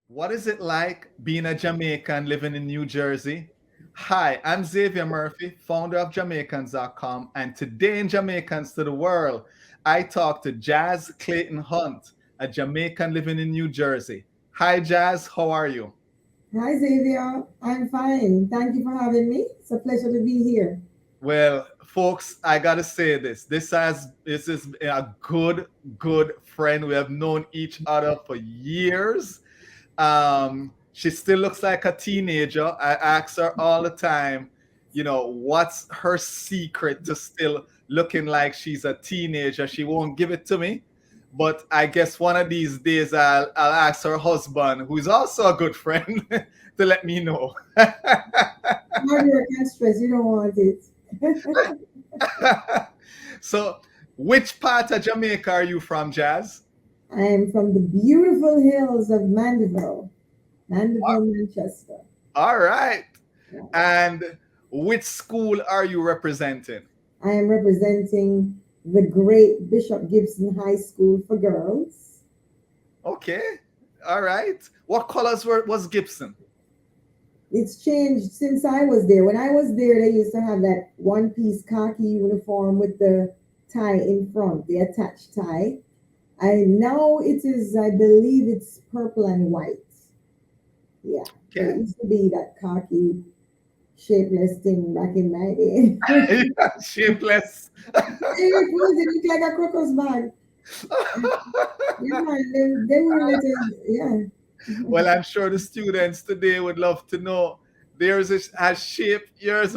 What is it like being a Jamaican living in New Jersey? Hi, I'm Xavier Murphy, founder of Jamaicans.com, and today in Jamaicans to the World, I talk to Jazz Clayton-Hunt, a Jamaican living in New Jersey. Hi, Jazz, how are you? Hi, Xavier. I'm fine. Thank you for having me. It's a pleasure to be here. Well, folks, I gotta say this. This is a good friend. We have known each other for years. She still looks like a teenager. I ask her all the time, what's her secret to still looking like she's a teenager. She won't give it to me, but I guess one of these days I'll ask her husband, who's also a good friend, to let me know. Hard work and stress, you don't want it. So, which part of Jamaica are you from, Jazz? I am from the beautiful hills of Mandeville, Manchester. All right. Yeah. And which school are you representing? I am representing the great Bishop Gibson High School for Girls. Okay. All right. What colors was Gibson? It's changed since I was there. When I was there, they used to have that one piece khaki uniform with the tie in front, the attached tie. I now it is, I believe it's purple and white. Yeah, but it Okay. used to be that khaki shapeless thing back in my day. Shapeless. It was, it looked like a crocus bag. Yeah, man, they were let us, yeah. Well, I'm sure the students today would love to know theirs has shape, yours.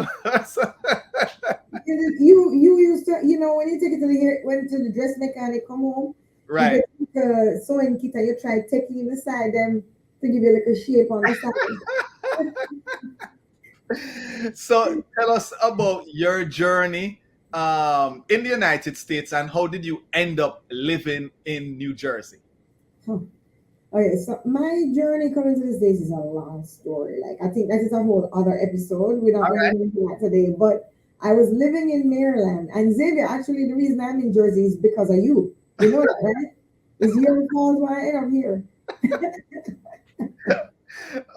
You used to, when you take it to the hair, went to the dress mechanic, come home, you Right. get a sewing kit and you try taking the side them to give you like a shape on the side. So tell us about your journey in the United States and how did you end up living in New Jersey? Huh. Okay, so my journey coming to the States is a long story. Like, I think that is a whole other episode. We're not All going to right. get into that today. But I was living in Maryland. And Xavier, actually, the reason I'm in Jersey is because of you. You know that, right? It's your fault why I end up here.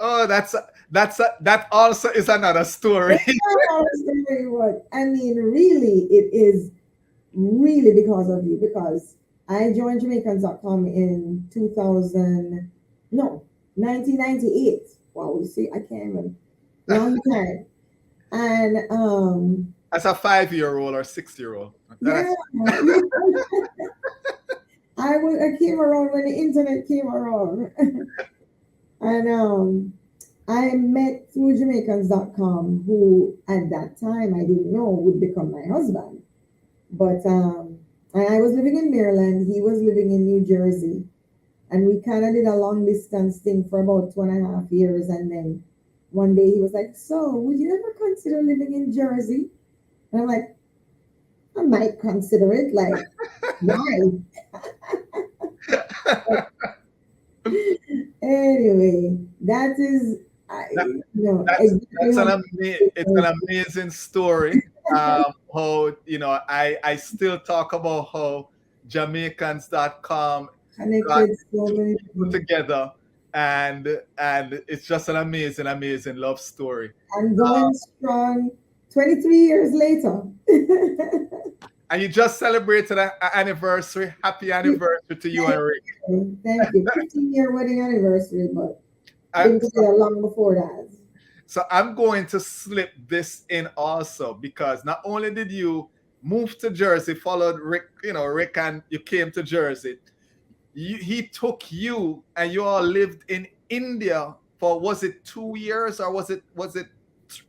Oh, that also is another story. It's not all the story, but I mean, really, it is really because of you. Because I joined Jamaicans.com in 2000, no, 1998. Wow, you see, I can't even, long time. And As a 5-year-old or 6-year-old. yeah, That's I came around when the internet came around. And I met through Jamaicans.com, who at that time I didn't know would become my husband. But and I was living in Maryland, he was living in New Jersey, and we kind of did a long distance thing for about 2.5 years. And then one day he was like, "So, would you ever consider living in Jersey?" And I'm like, "I might consider it. Like, why?" Anyway, that is, that, that's exactly how it's an amazing story. How I still talk about how Jamaicans.com got connected so two many people people. together, and it's just an amazing love story. I'm going strong 23 years later. And you just celebrated an anniversary. Happy anniversary to you Thank and Rick. you. Thank you. 15-year wedding anniversary, but I, been together long before that. So I'm going to slip this in also because not only did you move to Jersey, followed Rick, Rick, and you came to Jersey. He took you, and you all lived in India for, was it 2 years or was it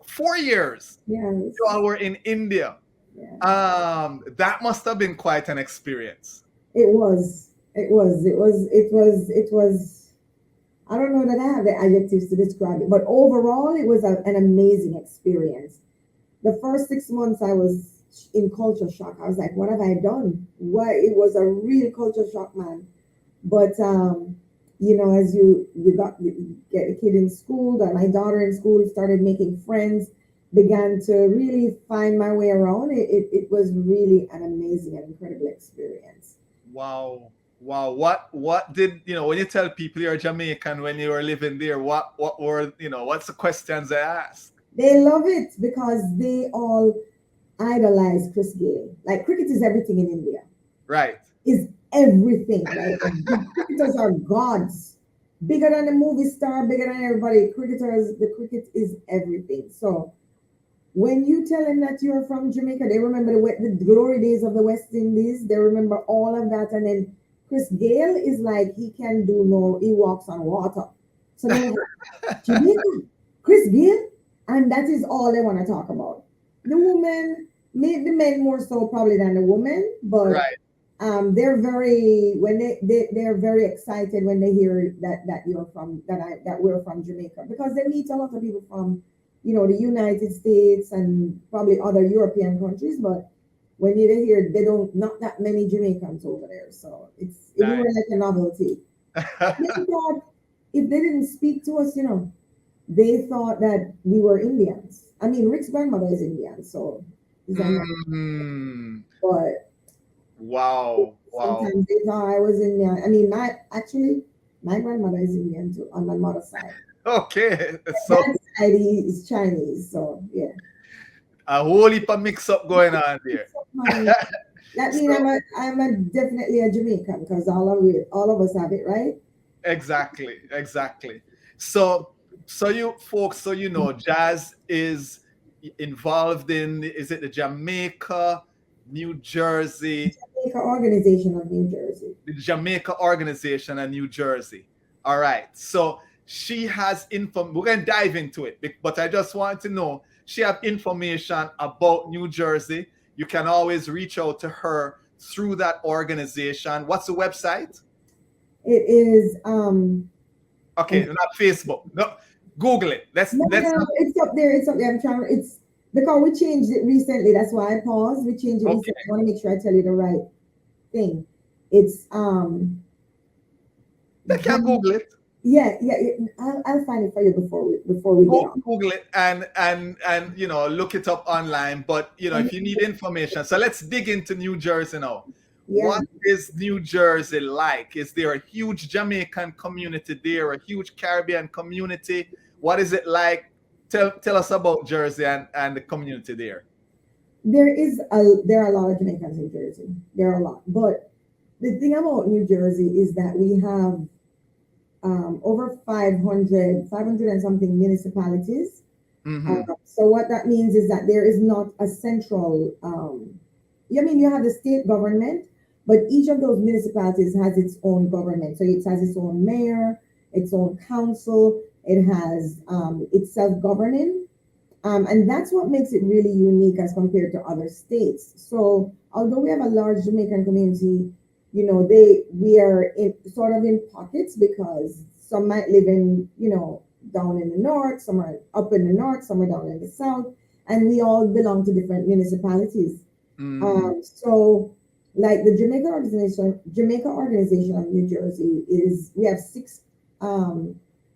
4 years? You Yes. all were in India. Yeah. That must have been quite an experience. It was. It was. I don't know that I have the adjectives to describe it, but overall, it was an amazing experience. The first 6 months, I was in culture shock. I was like, "What have I done?" Why? It was a real culture shock, man. But as you get a kid in school, got my daughter in school, started making friends, began to really find my way around. It was really an amazing and incredible experience. Wow. Wow. What did when you tell people you're Jamaican when you were living there? What were what's the questions they ask? They love it because they all idolize Chris Gayle. Like cricket is everything in India. Right. Is everything. Like the cricketers are gods. Bigger than the movie star, bigger than everybody. The cricket is everything. So when you tell them that you're from Jamaica, they remember the glory days of the West Indies. They remember all of that. And then Chris Gayle is like, he walks on water. So they're like, Jamaica, Chris Gayle. And that is all they want to talk about. The women, maybe the men more so probably than the women, but Right. they're very they're very excited when they hear that we're from Jamaica, because they meet a lot of people from the United States and probably other European countries, but when you hear they don't not that many Jamaicans over there, so it's Nice. more like a novelty. They thought if they didn't speak to us, they thought that we were Indians. I mean, Rick's grandmother is Indian, so Mm. but Wow. sometimes they thought I was Indian. I mean, my grandmother is Indian too on my mother's side. Okay. So That side is Chinese, so yeah. a whole heap of mix up going on there. That means So I'm definitely a Jamaican because all of us have it, right? exactly. So you folks, Jazz is involved in, is it the Jamaica, New Jersey, Jamaica Organization of New Jersey. the Jamaica organization in New Jersey. All right. So she has info. We're gonna dive into it, but I just want to know she have information about New Jersey. You can always reach out to her through that organization. What's the website? It is Okay, not Facebook. No, Google it. Let's no, it's up there. It's up there. I'm trying. It's because we changed it recently. That's why I paused. We changed it Okay. recently. I want to make sure I tell you the right thing. It's They can Google it. yeah. I'll find it for you before we get Go on. Google it and look it up online. But if you need information, so let's dig into New Jersey now. Yeah. What is New Jersey like? Is there a huge Jamaican community there, a huge Caribbean community? What is it like? Tell us about Jersey and the community there. There are a lot of Jamaicans in Jersey. There are a lot, but the thing about New Jersey is that we have over 500 and something municipalities. Mm-hmm. So what that means is that there is not a central. You have the state government, but each of those municipalities has its own government. So it has its own mayor, its own council. It has it's self-governing, and that's what makes it really unique as compared to other states. So although we have a large Jamaican community, we are sort of in pockets because some might live in down in the north, some are up in the north, some are down in the south, and we all belong to different municipalities. So like the Jamaica Organization of New Jersey we have 6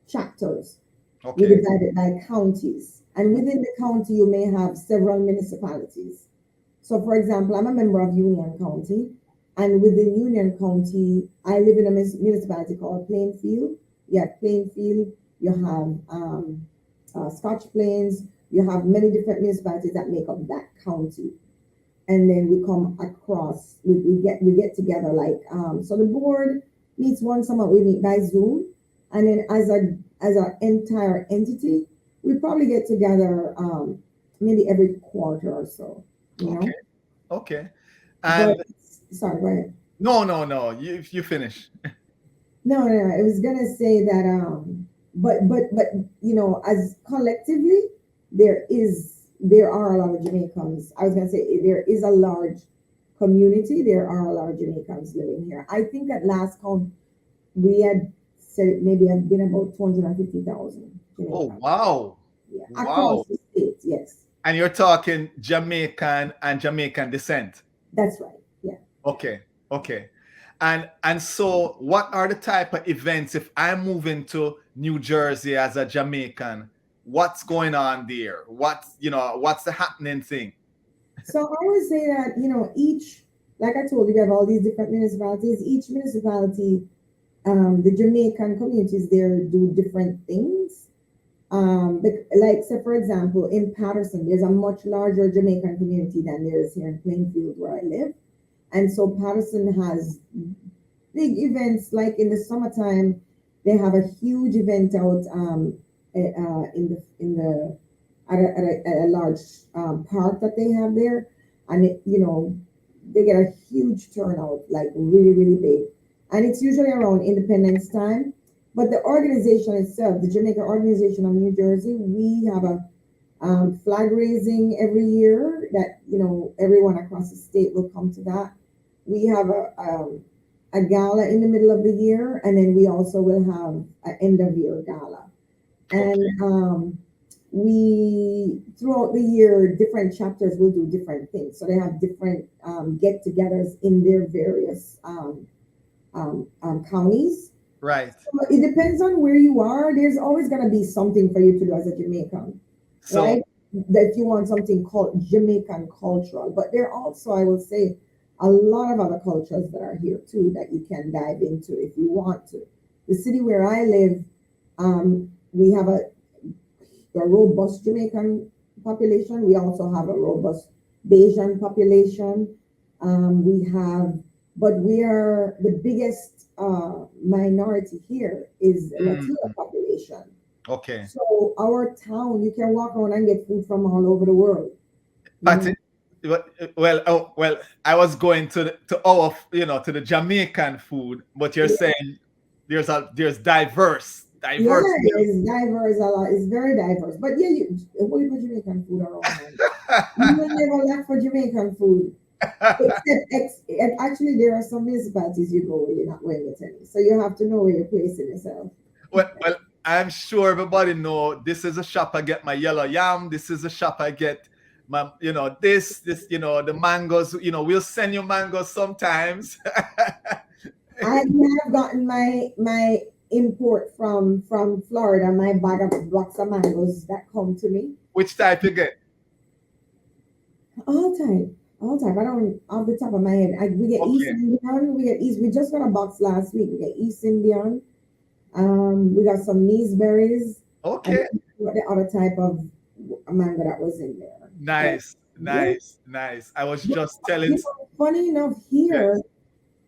chapters. We Okay. divide it by counties, and within the county you may have several municipalities. So for example, I'm a member of Union County, and within Union County I live in a municipality called Plainfield. You have Plainfield, you have Scotch Plains, you have many different municipalities that make up that county. And then we come across, we get together like so the board meets once a month. We meet by Zoom, and then as an entire entity, we probably get together maybe every quarter or so. Okay. But And sorry, go ahead. no. You finish. No. I was gonna say that but as collectively there are a lot of Jamaicans. I was gonna say there is a large community. There are a lot of Jamaicans living here. I think at last count we had said it maybe have been about 250,000 Oh Jamaicans. wow. Yeah, Wow. across the states. Yes, And you're talking Jamaican and Jamaican descent. that's right. Yeah. Okay. And so what are the type of events if I'm moving to New Jersey as a Jamaican? What's going on there? What's the happening thing? So I would say that each like I told you, we have all these different municipalities. Each municipality, the Jamaican communities there do different things. Like, say, for example, in Patterson, there's a much larger Jamaican community than there is here in Plainfield where I live. And so Patterson has big events, like in the summertime, they have a huge event out in the at a large park that they have there, and they get a huge turnout, like really really big, and it's usually around Independence time. But the organization itself, the Jamaica Organization of New Jersey, we have a flag raising every year that everyone across the state will come to that. We have a gala in the middle of the year, and then we also will have an end of year gala. And we throughout the year, different chapters will do different things. So they have different get-togethers in their various counties. Right. So it depends on where you are. There's always going to be something for you to do as a Jamaican, So right? That if you want something called Jamaican cultural, but there are also, I will say, a lot of other cultures that are here too that you can dive into if you want to. The city where I live, we have a robust Jamaican population. We also have a robust Bayesian population. But we are the biggest minority here is Latino population. okay. So our town, you can walk around and get food from all over the world. But well, I was going to our to the Jamaican food, but you're saying there's diverse. Yeah, it's diverse a lot. It's very diverse. But yeah, what about Jamaican food around? You will never lack for Jamaican food. Actually, there are some municipalities you go where you're not going to get any. So you have to know where you're placing yourself. well, I'm sure everybody know this is a shop I get my yellow yam. This is a shop I get my this the mangoes. We'll send you mangoes sometimes. I have gotten my import from Florida, my bag of blocks of mangoes that come to me. Which type you get? All type. I don't off the top of my head. We get East Indian. We just got a box last week. We get East Indian. We got some berries. Okay. And the other type of mango that was in there. Nice. I was just telling. Funny enough, here,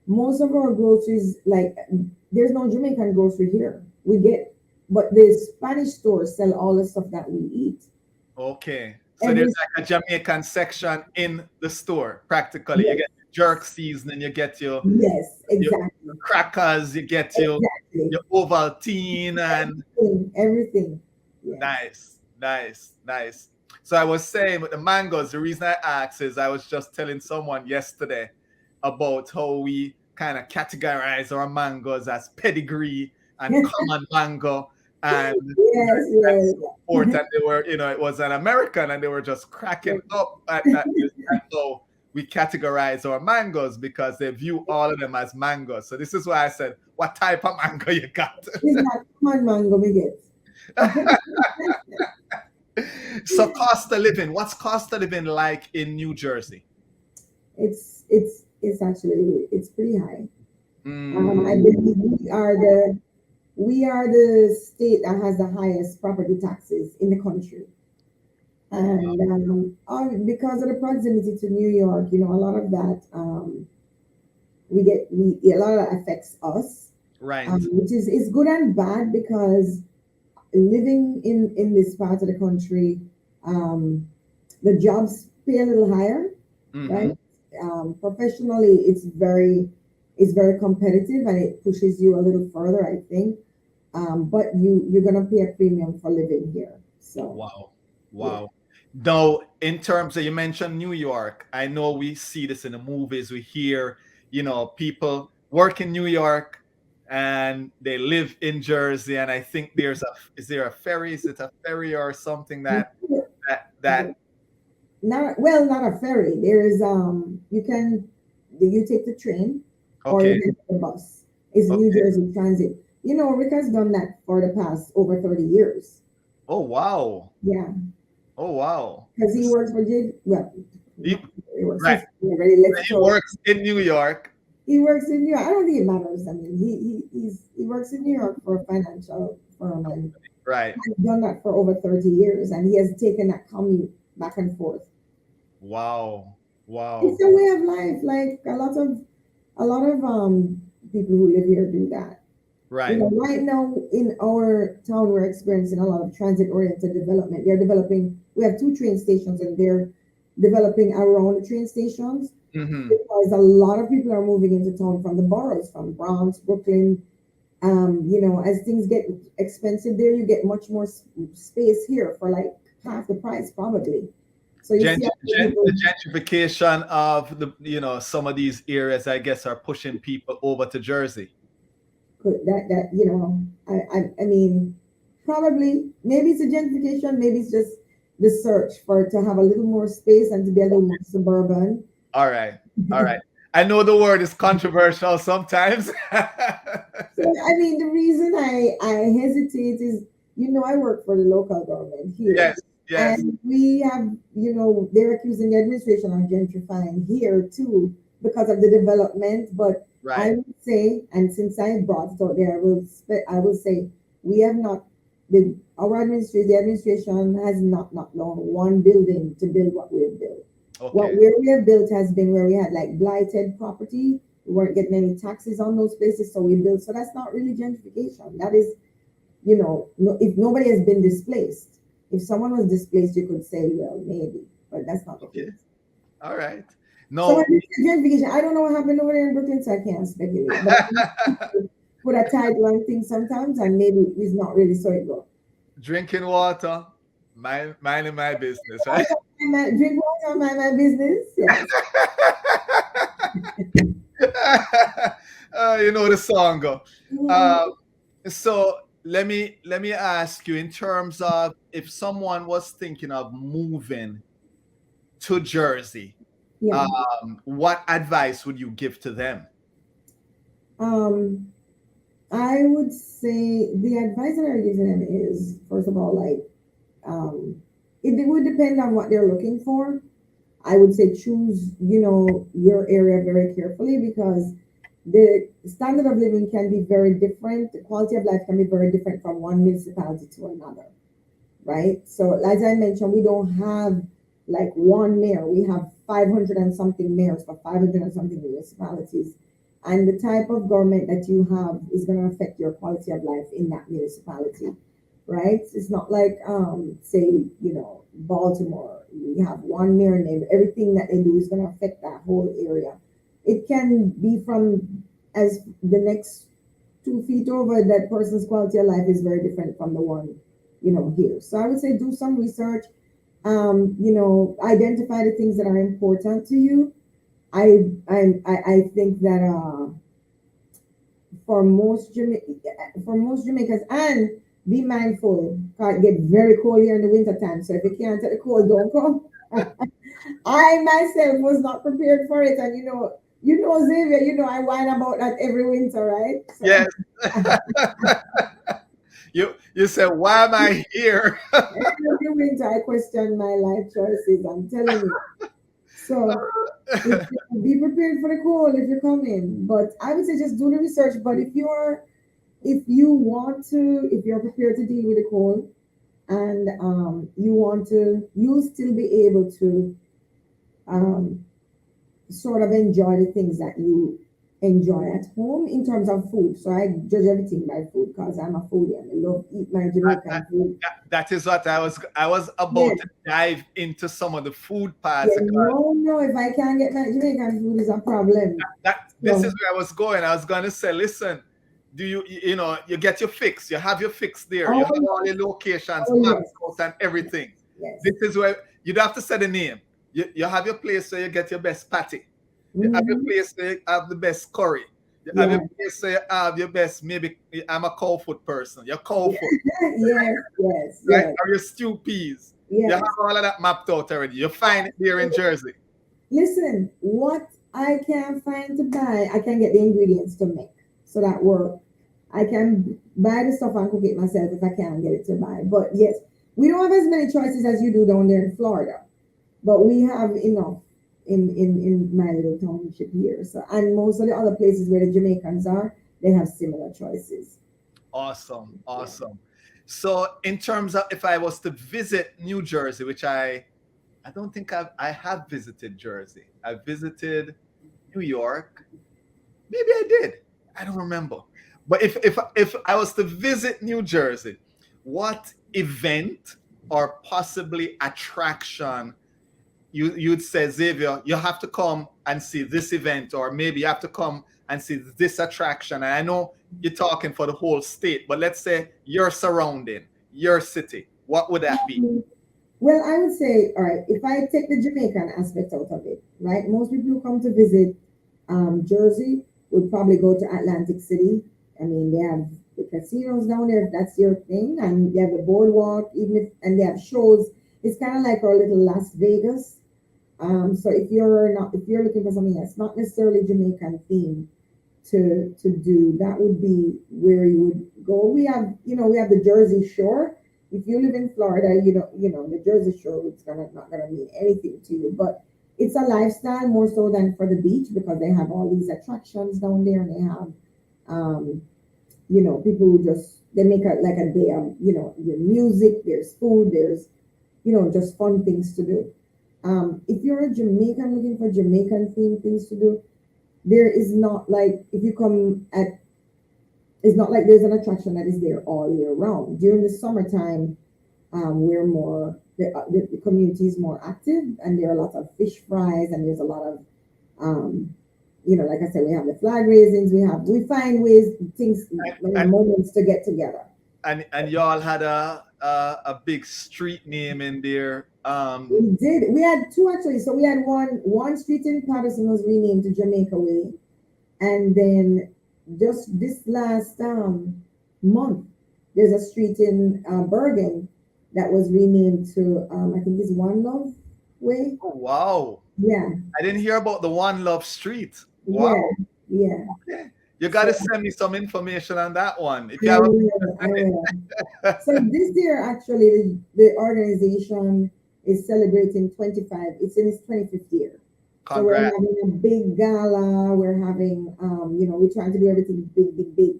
most of our groceries, like, there's no Jamaican grocery here. But the Spanish stores sell all the stuff that we eat. Okay. So there's like a Jamaican section in the store, practically. Yes. You get your jerk seasoning, you get your your crackers, you get your Ovaltine and everything. Yes. Nice. So I was saying with the mangoes, the reason I asked is I was just telling someone yesterday about how we kind of categorize our mangoes as pedigree and common mango. And support, and they were, it was an American, and they were just cracking up at how we categorize our mangoes because they view all of them as mangoes. So this is why I said, what type of mango you got? It's not common mango we get. So cost of living, what's cost of living like in New Jersey? It's actually pretty high. I believe we are the state that has the highest property taxes in the country. And because of the proximity to New York, a lot of that, a lot of that affects us. Right. Which is good and bad because living in this part of the country, the jobs pay a little higher, right? Professionally, it's very competitive and it pushes you a little further, I think. But you're gonna pay a premium for living here. So wow. Yeah. Now, in terms of, you mentioned New York, I know we see this in the movies. We hear, people work in New York and they live in Jersey. And I think is there a ferry? Is it a ferry or something that? Not a ferry. There's you take the train or you take the bus. It's New Jersey Transit. Rick has done that for the past over 30 years. Oh, wow. Yeah. Oh, wow. Because he works for He works Right. already. Let's He go. works in New York. He works in New York. I don't think it matters. I mean, he works in New York for a financial firm and Right. has done that for over 30 years, and he has taken that commute back and forth. Wow. It's Wow. a way of life. Like a lot of people who live here do that. You Right. know, right now in our town, we're experiencing a lot of transit-oriented development. They're developing. We have two train stations, and they're developing around the train stations Hmm. because a lot of people are moving into town from the boroughs, from Bronx, Brooklyn. You know, as things get expensive there, you get much more space here for like half the price, probably. So you see, The people gentrification of the, some of these areas, I guess, are pushing people over to Jersey. could that you know, I mean, probably maybe it's a gentrification, maybe it's just the search for to have a little more space and to be a little more suburban. All right. All right. I know the word is controversial sometimes. So I mean, the reason I hesitate is, you know, I work for the local government here, Yes. Yes. and we have, you know, they're accusing the administration of gentrifying here too because of the development. But I Right. would say, and since I brought it out there, I will say we have not our administration, the administration has not knocked down one building to build what we have built. What Okay. where we have built has been where we had like blighted property. We weren't getting any taxes on those places, so we built. So that's not really gentrification. That is, you know, no, if nobody has been displaced. If someone was displaced, you could say, well, maybe, but that's not the Okay. case. All right. So when No. you say gentrification, I don't know what happened over there in Brooklyn, so I can't speculate. But people put a title on things sometimes, and maybe it's not really so it goes. Drinking water, minding my business, right? Drink water, mind my business. Yes. You know the song go. Mhm. Uh, so let me ask you, in terms of if someone was thinking of moving to Jersey, Yeah. what advice would you give to them? Um, I would say the advice that I would give to them is, first of all, like, it would depend on what they're looking for. I would say choose, you know, your area very carefully because the standard of living can be very different. The quality of life can be very different from one municipality to another, right? So, as I mentioned, we don't have like one mayor. We have 500 and something mayors for 500 and something municipalities. And the type of government that you have is going to affect your quality of life in that municipality, right? It's not like, say, you know, Baltimore. We have one mayor name. Everything that they do is going to affect that whole area. It can be from as the next 2 feet over, that person's quality of life is very different from the one, you know, here. So I would say do some research. You know, identify the things that are important to you. I think that for most for most Jamaicans, and be mindful, it get very cold here in the winter time. So if you can't take the cold, don't come. I myself was not prepared for it, and you know, Xavier, you know, I whine about that every winter, right? So Yes. You said, why am I here? every winter I question my life choices. I'm telling you. So if be prepared for the cold if you come in. But I would say just do the research. But if you want to, if you're prepared to deal with the cold, and you want to, you'll still be able to um, sort of enjoy the things that you enjoy at home in terms of food. So I judge everything by food because I'm a foodie and I love eat my That, Jamaican food. that is what I was Yeah, about to dive into some of the food parts, yeah, because no, no. If I can't get my Jamaican food, is a problem. that this is So where I was going. I was going to say, listen, do you get your fix, you have your fix there, you oh have all yes, your locations oh mapped yes, out and everything. yes. This is where you don't have to say the name. You have your place where you get your best patty. You have your Hmm. place where you have the best curry. You have your Yeah, place where you have your best, maybe I'm a cow foot person, your cow foot, yes, yes, right? yes, Or your stew peas. You have yes. all of that mapped out already. You find it here in Jersey. Listen, what I can find to buy, I can get the ingredients to make. So that work. I can buy the stuff and cook it myself if I can't get it to buy. But yes, we don't have as many choices as you do down there in Florida. But we have enough. in my little township here. So, and most of the other places where the Jamaicans are, they have similar choices. Awesome, Yeah. awesome. So in terms of if I was to visit New Jersey, which I don't think I have visited Jersey. I visited New York. Maybe I did. I don't remember. But if I was to visit New Jersey, what event or possibly attraction you'd say, Xavier, you have to come and see this event, or maybe you have to come and see this attraction. And I know you're talking for the whole state, but let's say your surrounding, your city. What would that be? Well, I would say, all right, if I take the Jamaican aspect out of it, right? Most people who come to visit Jersey would probably go to Atlantic City. I mean, they have the casinos down there, if that's your thing, and they have the boardwalk, even if, and they have shows. It's kind of like our little Las Vegas. So if you're looking for something that's not necessarily Jamaican themed to do, that would be where you would go. We have the Jersey Shore. If you live in Florida, the Jersey Shore is not gonna mean anything to you, but it's a lifestyle more so than for the beach because they have all these attractions down there, and they have um, people who just they make a day of there's music, there's food, there's just fun things to do. If you're a Jamaican looking for Jamaican themed things to do, there is not like if you come at it's not like there's an attraction that is there all year round. During the summertime, we're more the community is more active, and there are a lot of fish fries, and there's a lot of like I said, we have the flag raisings, we find ways things And moments to get together. and y'all had a big street name in there. We did. We had two actually. So we had one street in Patterson was renamed to Jamaica Way, and then just this last month, there's a street in Bergen that was renamed to I think it's One Love Way. Oh, wow. Yeah, I didn't hear about the One Love Street. yeah, Wow. yeah. Okay. You got So to send me some information on that one. If you I haven't will, I visited will. So this year, actually, the organization is celebrating 25. It's in its 25th year. So we're congrats. having a big gala. We're having, we're trying to do everything big, big, big.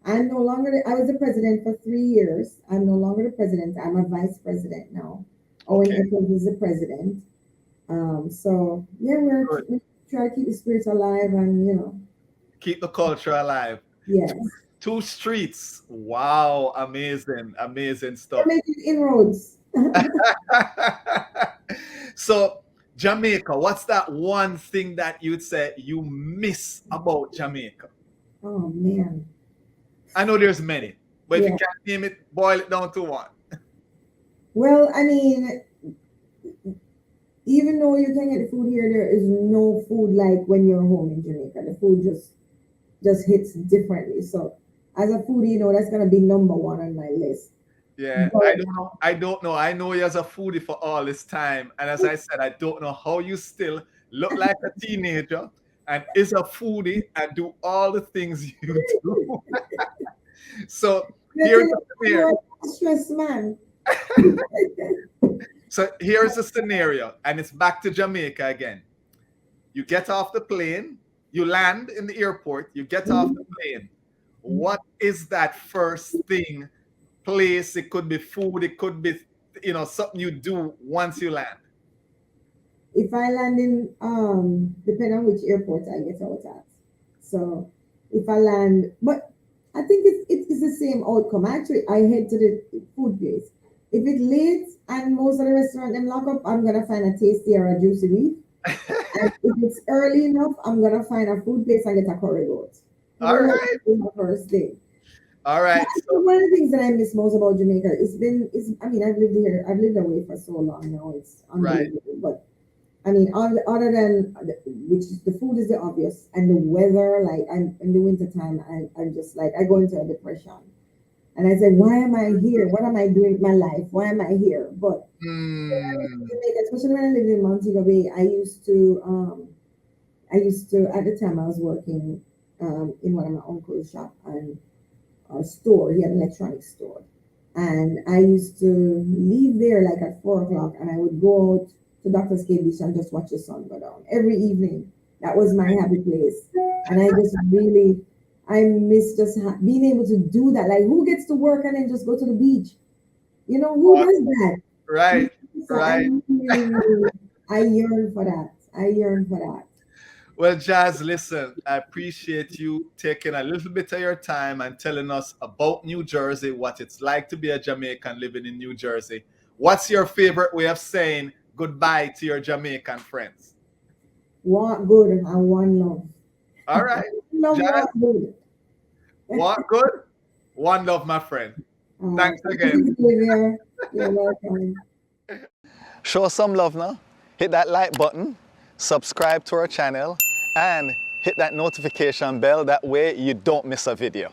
I was the president for 3 years. I'm no longer the president. I'm a vice president now. Owen Okay, Eccles is the president. So yeah, good. we try to keep the spirit alive, and Keep the culture alive. Two, yes, two streets. Wow, amazing, amazing we're stuff. making inroads. So, Jamaica, what's that one thing that you'd say you miss about Jamaica? Oh man, I know there's many, but if you yeah. can't name it, boil it down to one. Well, I mean, even though you can get the food here, there is no food like when you're home in Jamaica. The food just hits differently. So as a foodie, that's gonna be number one on my list. Yeah, I But don't know. I don't know. I know you as a foodie for all this time. And as I said, I don't know how you still look like a teenager and is a foodie and do all the things you do. So the here's thing the is, scenario. a stress man. So here's the scenario, and it's back to Jamaica again. You get off the plane, you land in the airport, you get off the plane. What is that first thing, place? It could be food, it could be something you do once you land. If I land in depending on which airport I get out at. So if I land, but I think it's the same outcome. Actually, I head to the food place. If it's late and most of the restaurant them lock up, I'm gonna find a tasty or a juicy beef. And if it's early enough, I'm gonna find a food place and get a curry goat. All Those are right. the first thing. All But right. I So think one of the things that I miss most about Jamaica is I mean I've lived away for so long now, it's right. unbelievable. But I mean, other than which is the food is the obvious, and the weather. Like I'm in the winter time, I'm just like I go into a depression, and I say, why am I here? What am I doing with my life? Why am I here? But when I lived in Mm, Jamaica, especially when I lived in Montego Bay, I used to at the time I was working in one of my uncle's shop and a store. He had an electronics store, and I used to leave there like at 4 o'clock, and I would go out. to Dr. Skate Beach and just watch the sun go down every evening. That was my happy place. And I just really, I miss just being able to do that. Like, who gets to work and then just go to the beach? You know, who does that? Right, So right. I yearn for that. I yearn for that. Well, Jazz, listen, I appreciate you taking a little bit of your time and telling us about New Jersey, what it's like to be a Jamaican living in New Jersey. What's your favorite way of saying goodbye to your Jamaican friends? One good and one love. All right. Love Jazz, what good. what good? One love, my friend. Thanks again. Xavier. You're welcome. Show us some love now. Hit that like button, subscribe to our channel, and hit that notification bell. That way you don't miss a video.